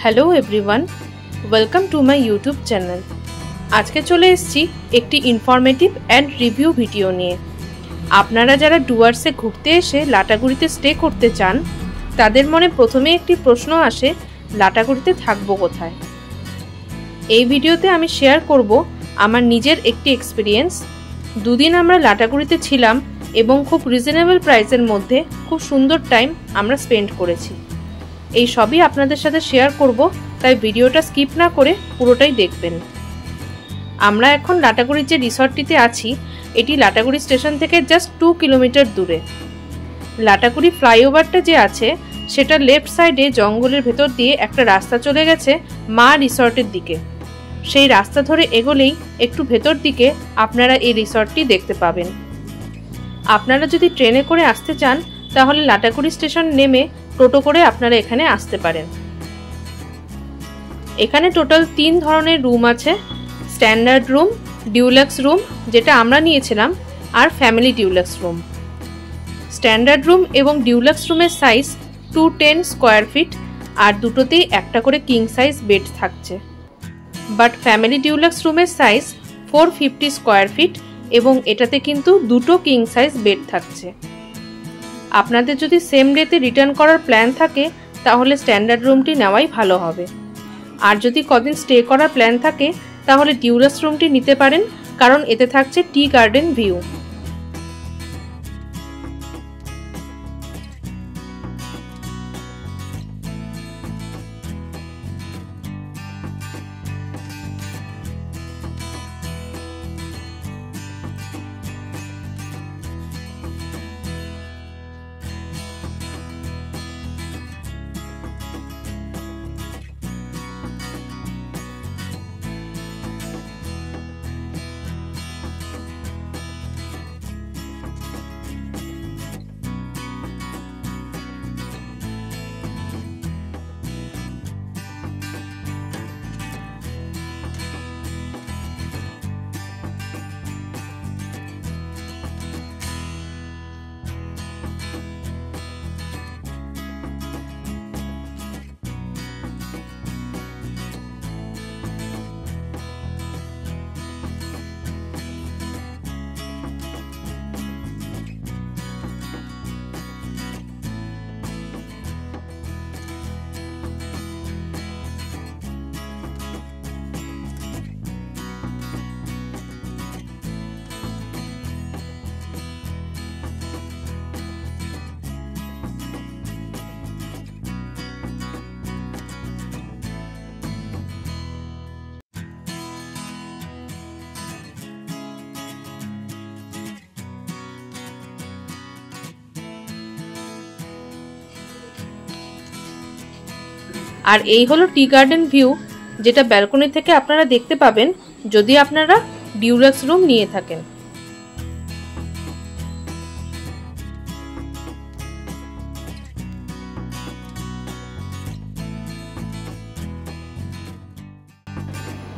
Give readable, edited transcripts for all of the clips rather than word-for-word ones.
Hello everyone, welcome to my YouTube channel. আজকে চলে এসেছি একটি ইনফরমেটিভ অ্যান্ড রিভিউ ভিডিও নিয়ে। আপনারা যারা ডুয়ার্সে ঘুরতে এসে লাটাগুড়িতে স্টে করতে চান, তাদের মনে প্রথমে একটি প্রশ্ন আসে, লাটাগুড়িতে থাকবো কোথায়। এই ভিডিওতে আমি শেয়ার করব আমার নিজের একটি এক্সপিরিয়েন্স। দুদিন আমরা লাটাগুড়িতে ছিলাম এবং খুব রিজনেবল প্রাইসের মধ্যে খুব সুন্দর টাইম আমরা স্পেন্ড করেছি। এই সবই আপনাদের সাথে শেয়ার করব, তাই ভিডিওটা স্কিপ না করে পুরোটাই দেখবেন। আমরা এখন লাটাগুড়ির যে রিসর্টটিতে আছি, এটি লাটাগুড়ি স্টেশন থেকে জাস্ট 2 কিলোমিটার দূরে। লাটাগুড়ি ফ্লাইওভারটা যে আছে, সেটা লেফট সাইডে জঙ্গলের ভেতর দিয়ে একটা রাস্তা চলে গেছে মা রিসর্টের দিকে। সেই রাস্তা ধরে এগোলেই একটু ভেতর দিকে আপনারা এই রিসর্টটি দেখতে পাবেন। আপনারা যদি ট্রেনে করে আসতে চান, তাহলে লাটাগুড়ি স্টেশন নেমে টোটো করে আপনারা এখানে আসতে পারেন। এখানে টোটাল 3 ধরনের রুম আছে: স্ট্যান্ডার্ড রুম, ডিউলাক্স রুম যেটা আমরা নিয়েছিলাম, আর family deluxe room. Standard room এবং ডিউলাক্স রুমের সাইজ 210 স্কোয়ার ফিট, আর দুটোতেই একটা করে কিং সাইজ বেড থাকছে। বাট ফ্যামিলি ডিউলাক্স রুমের সাইজ 450 স্কোয়ার ফিট এবং এটাতে কিন্তু দুটো কিং সাইজ বেড থাকছে। আপনাদের যদি সেম ডেতে রিটার্ন করার প্ল্যান থাকে, তাহলে স্ট্যান্ডার্ড রুমটি নেওয়াই ভালো হবে। আর যদি কদিন স্টে করার প্ল্যান থাকে, তাহলে ডিউলাক্স রুমটি নিতে পারেন, কারণ এতে থাকছে টি গার্ডেন ভিউ। আর এই হলো টি গার্ডেন ভিউ, যেটা ব্যালকনি থেকে আপনারা দেখতে পাবেন যদি আপনারা ডিউলাক্স রুম নিয়ে থাকেন।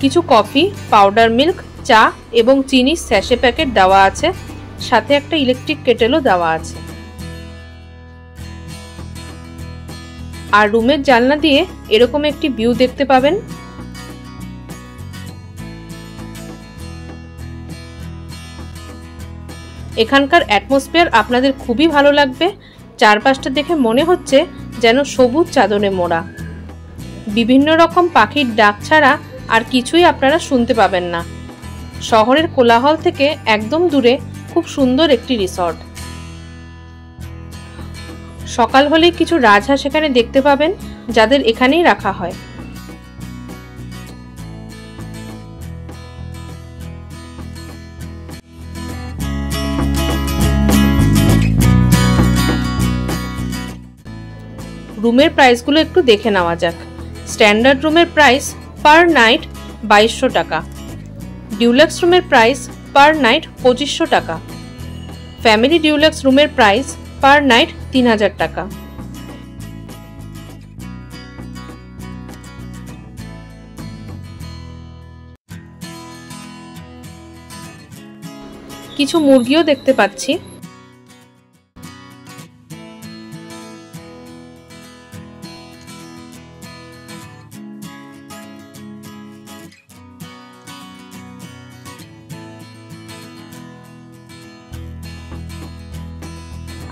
কিছু কফি, পাউডার মিল্ক, চা এবং চিনির স্যাশে প্যাকেট দেওয়া আছে, সাথে একটা ইলেকট্রিক কেটেলও দেওয়া আছে। আর রুমের জানলা দিয়ে এরকম একটি ভিউ দেখতে পাবেন। এখানকার অ্যাটমসফিয়ার আপনাদের খুবই ভালো লাগবে। চারপাশটা দেখে মনে হচ্ছে যেন সবুজ চাদরে মোড়া। বিভিন্ন রকম পাখির ডাক ছাড়া আর কিছুই আপনারা শুনতে পাবেন না। শহরের কোলাহল থেকে একদম দূরে খুব সুন্দর একটি রিসর্ট। সকাল হলেই কিছু রাজহাঁস এখানে দেখতে পাবেন, যাদের এখানেই রাখা হয়। রুমের প্রাইসগুলো একটু দেখে নেওয়া যাক। স্ট্যান্ডার্ড রুমের প্রাইস পার নাইট 2200 টাকা, ডিউলাক্স রুমের প্রাইস পার নাইট 2500 টাকা, ফ্যামিলি ডিউলাক্স রুমের প্রাইস পার নাইট 3000 টাকা। কিছু মুরগিও দেখতে পাচ্ছি।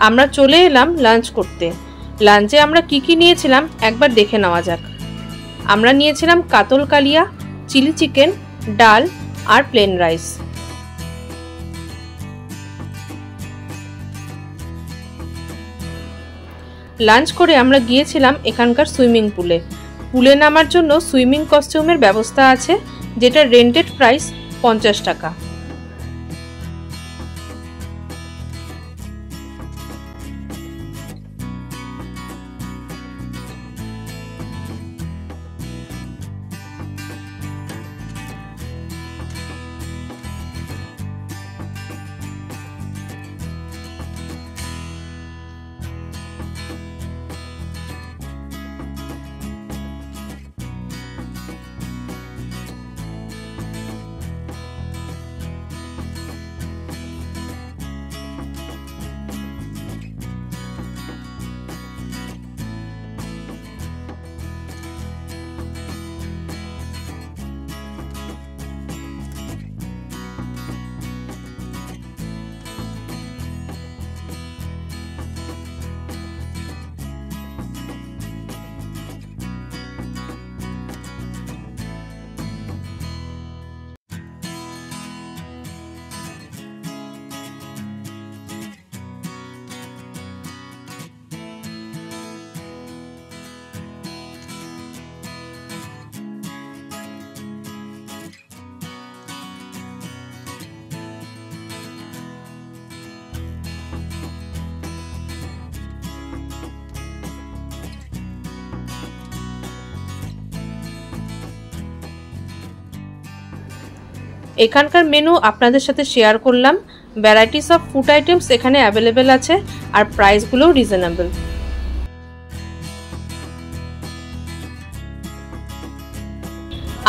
আমরা চলে এলাম লাঞ্চ করতে। লাঞ্চে আমরা কি নিয়েছিলাম একবার দেখে নেওয়া যাক। আমরা নিয়েছিলাম কাতল কালিয়া, চিলি চিকেন, ডাল আর প্লেন রাইস। লাঞ্চ করে আমরা গিয়েছিলাম এখানকার সুইমিং পুলে। পুলে নামার জন্য সুইমিং কস্টিউমের ব্যবস্থা আছে, যেটা রেন্টেড প্রাইস 50 টাকা। এখানকার মেনু আপনাদের সাথে শেয়ার করলাম। ভ্যারাইটিস অফ ফুড আইটেমস এখানে অ্যাভেলেবেল আছে আর প্রাইসগুলোও রিজনেবল।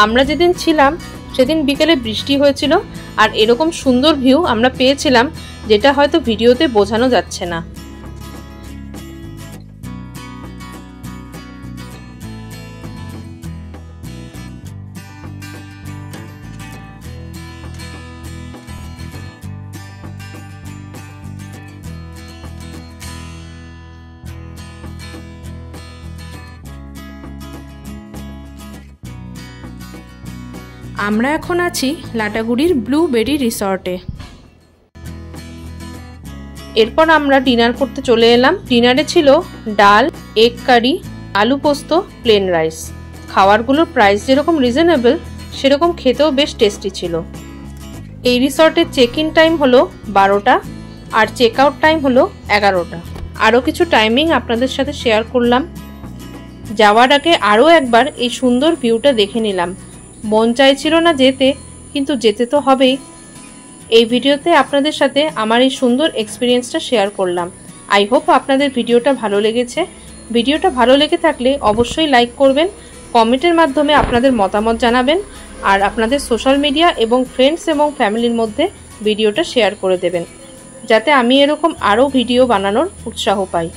আমরা যেদিন ছিলাম সেদিন বিকেলে বৃষ্টি হয়েছিল আর এরকম সুন্দর ভিউ আমরা পেয়েছিলাম, যেটা হয়তো ভিডিওতে বোঝানো যাচ্ছে না। আমরা এখন আছি লাটাগুড়ির ব্লুবেরি রিসর্টে। এরপর আমরা ডিনার করতে চলে এলাম। ডিনারে ছিল ডাল, এগ কারি, আলু পোস্ত, প্লেন রাইস। খাবারগুলোর প্রাইস যেরকম রিজনেবল, সেরকম খেতেও বেশ টেস্টি ছিল। এই রিসর্টের চেক ইন টাইম হলো 12টা আর চেক আউট টাইম হলো 11টা। আরও কিছু টাইমিং আপনাদের সাথে শেয়ার করলাম। যাওয়ার আগে আরও একবার এই সুন্দর ভিউটা দেখে নিলাম। মন চাইছিল না যেতে, কিন্তু যেতে তো হবেই। এই ভিডিওতে আপনাদের সাথে আমার এই সুন্দর এক্সপিরিয়েন্সটা শেয়ার করলাম। আই হোপ আপনাদের ভিডিওটা ভালো লেগেছে। ভিডিওটা ভালো লেগে থাকলে অবশ্যই লাইক করবেন, কমেন্টের মাধ্যমে আপনাদের মতামত জানাবেন আর আপনাদের সোশ্যাল মিডিয়া এবং ফ্রেন্ডস এবং ফ্যামিলির মধ্যে ভিডিওটা শেয়ার করে দেবেন, যাতে আমি এরকম আরও ভিডিও বানানোর উৎসাহ পাই।